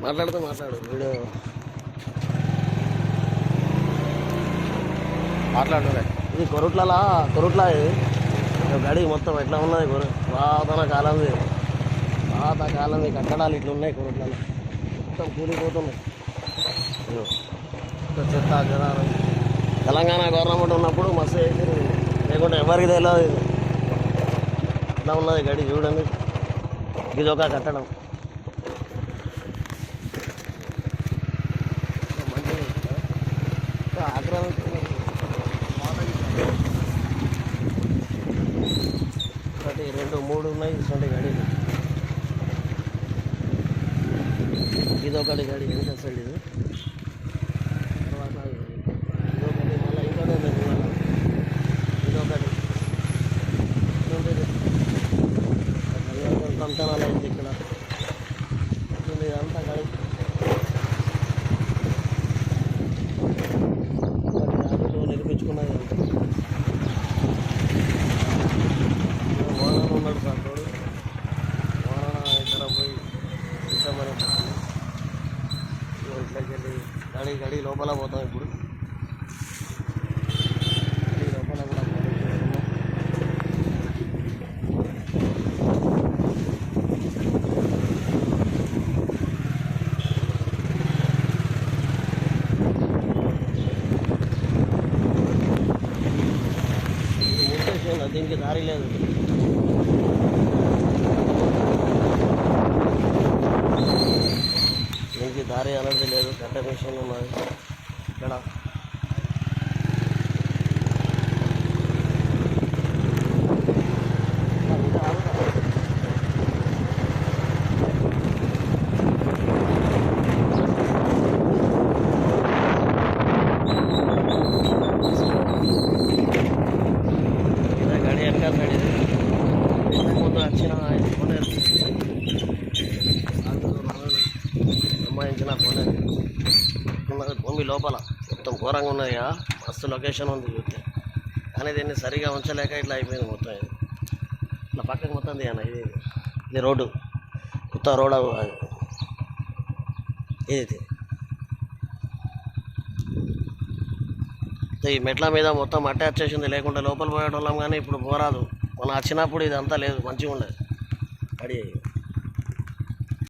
మాట్లాడు వీడియో మాట్లాడు. ఇది కొరుట్ల గడి మొత్తం ఎట్లా ఉన్నది పాత కాలంది కట్టడాలు ఇట్లా ఉన్నాయి కొరుట్లలో మొత్తం కూలిపోతున్నాయి. చెత్త జనాలు తెలంగాణ గవర్నమెంట్ ఉన్నప్పుడు మస్తు వేసింది, లేకుంటే ఎవరికి తెలియదు. ఇది ఎట్లా ఉన్నది గడి చూడండి, ఇది ఒక కట్టడం. ఒకటి 2 3 ఉన్నాయి ఇటువంటి గడిలు. ఇదొకటి గడి ఎంత సైడ్ ఇది, తర్వాత ఇదొకటి, మళ్ళీ ఇంకోటి ఇదొకటి కంకణాలు అయింది ఇక్కడ. ఇదంతా గడి నిర్మించుకున్నది. వాహనం ఉన్నాడు సార్ తోడు, వాహనం ఇక్కడ పోయి ఇష్టమని ఇట్లకి వెళ్ళి గడి లోపల పోతాం. ఇప్పుడు లోపల కూడా దీనికి దారి లేదు. దీనికి దారి అనేది లేదు, కట్ట మిషన్ ఉన్నది ఇక్కడ. గడి వెనకాల గడి ముందు వచ్చిన సంబంధించిన భూమి లోపల మొత్తం ఘోరంగా ఉన్నది కదా, మస్తు లొకేషన్ ఉంది చూస్తే. కానీ దీన్ని సరిగా ఉంచలేక ఇట్లా అయిపోయింది మొత్తం. ఇది ఇట్లా పక్కకి మొత్తం దిగాను. ఇది రోడ్డు, కొత్త రోడ్ ఇది. ఈ మెట్ల మీద మొత్తం మట్టి వచ్చేసింది, లేకుంటే లోపల పోయేటోళ్ళం. కానీ ఇప్పుడు పోరాదు. మనం వచ్చినప్పుడు ఇదంతా లేదు, మంచిగా ఉండేది. అడి